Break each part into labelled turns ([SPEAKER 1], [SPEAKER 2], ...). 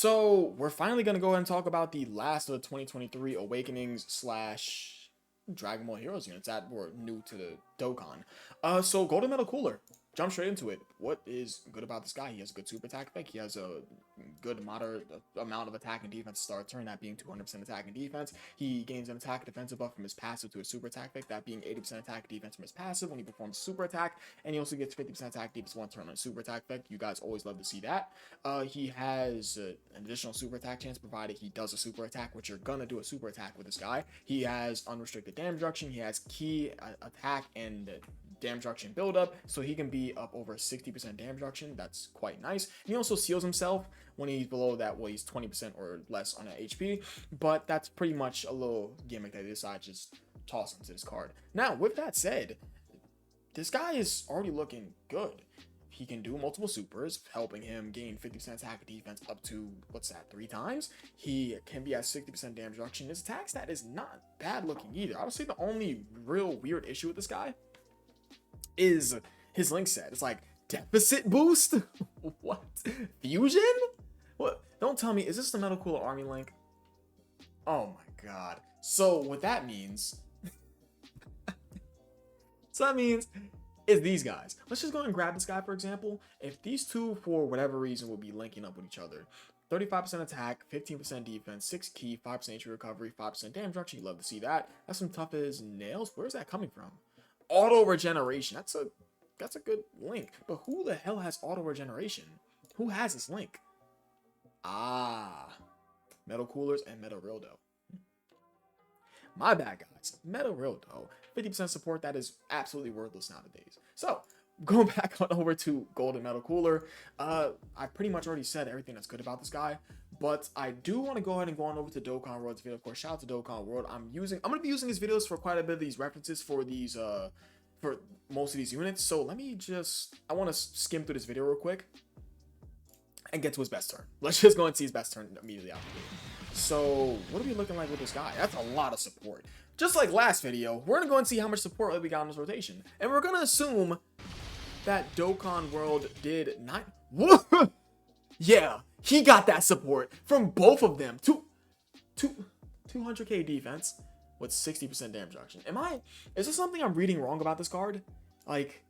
[SPEAKER 1] So we're finally gonna go ahead and talk about the last of the 2023 Awakenings slash Dragon Ball Heroes units that were new to the Dokkan. So Golden Metal Cooler. Jump straight into it. What is good about this guy? He has a good super attack effect. He has a good moderate amount of attack and defense to start turn, that being 200% attack and defense. He gains an attack and defensive buff from his passive to his super attack effect, that being 80% attack and defense from his passive when he performs super attack, and he also gets 50% attack defense one turn on his super attack effect. You guys always love to see that. He has an additional super attack chance provided he does a super attack, which you're gonna do a super attack with this guy. He has unrestricted damage reduction. He has key attack and damage reduction buildup, so he can be up over 60% damage reduction. That's quite nice. And he also seals himself when he's below that. Well, he's 20% or less on that HP, but that's pretty much a little gimmick that they decide to just toss into this card. Now, with that said, this guy is already looking good. He can do multiple supers, helping him gain 50% attack and defense up to, what's that, 3 times? He can be at 60% damage reduction. His attack stat is not bad looking either. I would say the only real weird issue with this guy is his link set. It's like, deficit boost? What? Fusion? What? Don't tell me, is this the Metal Cooler Army link? Oh my god. So what that means... so that means... is these guys. Let's just go and grab this guy, for example. If these two, for whatever reason, will be linking up with each other, 35% attack, 15% defense, 6 key, 5% HP recovery, 5% damage reduction. You love to see that. That's some tough as nails. Where's that coming from? Auto regeneration. That's a good link. But who the hell has auto regeneration? Who has this link? Ah, Metal Coolers and Metal Rildo. My bad, guys. Metal Rildo, 50% support, that is absolutely worthless nowadays. So, going back on over to Golden Metal Cooler, I pretty much already said everything that's good about this guy, but I do want to go ahead and go on over to Dokkan World's video. Of course, shout out to Dokkan World. I'm going to be using his videos for quite a bit of these references for these, for most of these units. So I want to skim through this video real quick and get to his best turn. Let's just go and see his best turn immediately after this. So, what are we looking like with this guy? That's a lot of support. Just like last video, we're going to go and see how much support we got in this rotation. And we're going to assume that Dokkan World did not... yeah, he got that support from both of them. 200k defense with 60% damage reduction. Is there something I'm reading wrong about this card? Like...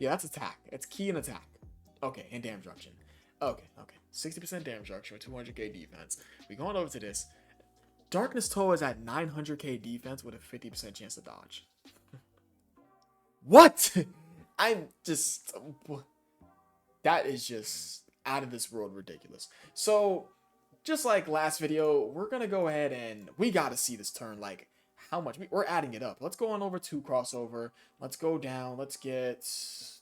[SPEAKER 1] yeah, that's attack. It's key and attack. Okay, and damage reduction. Okay. 60% damage reduction with 200k defense. We going over to this. Darkness Toa is at 900k defense with a 50% chance to dodge. What? I'm just... that is just out of this world ridiculous. So, just like last video, we're going to go ahead and we got to see this turn. Like, how much? We're adding it up. Let's go on over to crossover. Let's go down. Let's get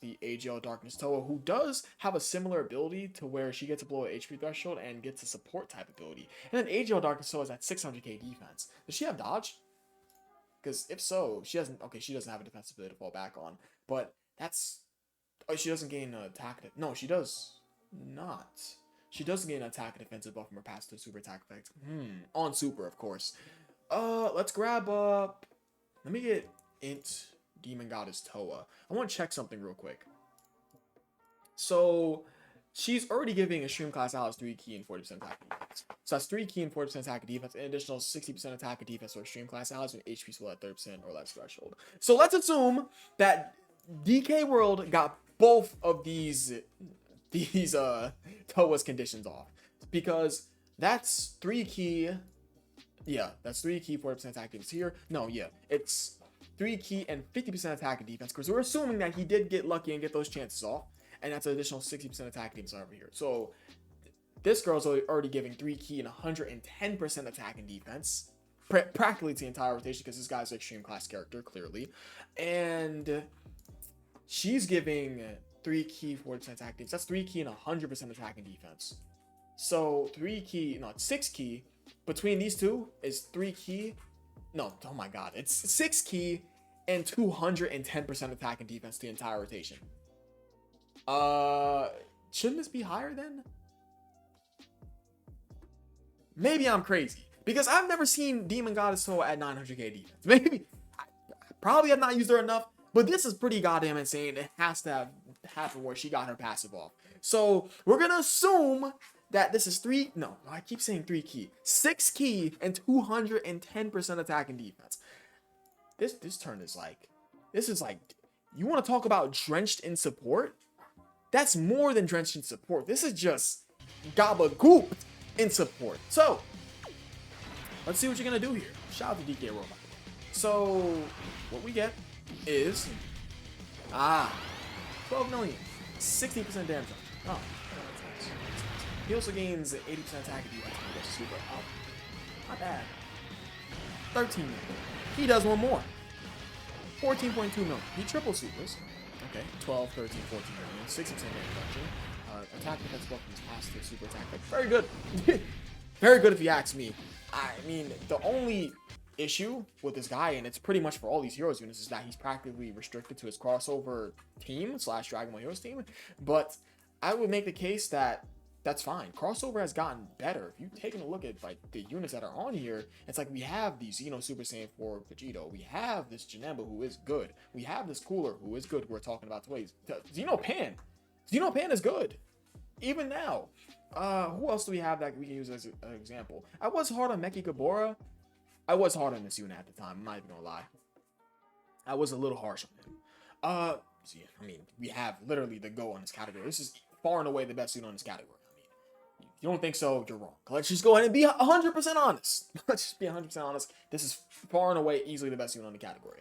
[SPEAKER 1] the AGL Darkness Toa, who does have a similar ability to where she gets a below HP threshold and gets a support type ability. And then AGL Darkness Toa is at 600k defense. Does she have dodge? Because if so, she doesn't. Okay, she doesn't have a defensive ability to fall back on. But that's... oh, she doesn't gain an attack. No, she does not. She doesn't gain an attack and defensive buff from her passive to super attack effect. On super, of course. Let's grab up... let me get Int Demon Goddess Toa. I want to check something real quick. So, she's already giving Extreme Class Allies 3 key and 40% attack and defense. So that's 3 key and 40% attack and defense, and additional 60% attack and defense for Extreme Class Allies with HP still at 30% or less threshold. So let's assume that DK World got both of these Toa's conditions off. Because that's 3 key... yeah, that's 3 key, 40% attack defense here. No, yeah, it's 3 key and 50% attack and defense, because we're assuming that he did get lucky and get those chances off, and that's an additional 60% attack and defense over here. So this girl's already giving 3 key and 110% attack and defense, practically to the entire rotation, because this guy's an extreme class character, clearly. And she's giving 3 key, 40% attack defense. That's 3 key and 100% attack and defense. So 3 key, no, it's 6 key. Between these two is 3 key. No, oh my god. It's 6 key and 210% attack and defense the entire rotation. Shouldn't this be higher then? Maybe I'm crazy. Because I've never seen Demon Goddess Toa at 900k defense. Maybe. I probably have not used her enough. But this is pretty goddamn insane. It has to have happened where she got her passive off. So we're gonna assume that this is I keep saying 3 key, 6 key and 210% attack and defense. This turn is like, you want to talk about drenched in support? That's more than drenched in support. This is just gabagooped in support. So let's see what you're gonna do here. Shout out to DK Robot. So what we get is 12 million, 60% damage. Oh, that's nice. He also gains 80% attack and defense. Super. Oh, not bad. 13 million. He does one more. 14.2 million. He triple supers. Okay, 12, 13, 14 million. 60% damage reduction. Attack defense weapons passive super attack. Like, very good. Very good if you ask me. I mean, the only issue with this guy, and it's pretty much for all these Heroes units, is that he's practically restricted to his crossover team / Dragon Ball Heroes team. But I would make the case that that's fine. Crossover has gotten better. If you've taken a look at like the units that are on here, it's like we have the Xeno Super Saiyan 4 Vegito. We have this Janemba who is good. We have this Cooler who is good. Who we're talking about today. Xeno Pan. Xeno Pan is good. Even now. Who else do we have that we can use as an example? I was hard on Meki Gabora. I was hard on this unit at the time. I'm not even gonna lie. I was a little harsh on him. See, I mean, we have literally the GO on this category. This is far and away the best unit on this category. I mean, if you don't think so, you're wrong. Let's just go ahead and be 100% honest. Let's just be 100% honest. This is far and away easily the best unit on the category.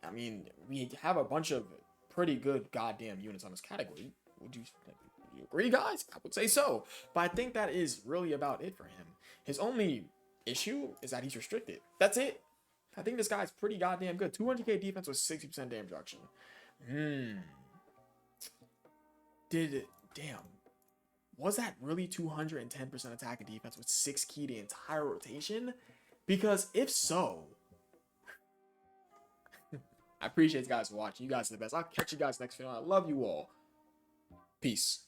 [SPEAKER 1] I mean, we have a bunch of pretty good goddamn units on this category. Would you agree, guys? I would say so. But I think that is really about it for him. His only issue is that he's restricted. That's it. I think this guy's pretty goddamn good. 200k defense with 60% damage reduction. Damn. Was that really 210% attack and defense with 6 key the entire rotation? Because if so, I appreciate you guys for watching. You guys are the best. I'll catch you guys next video. I love you all. Peace.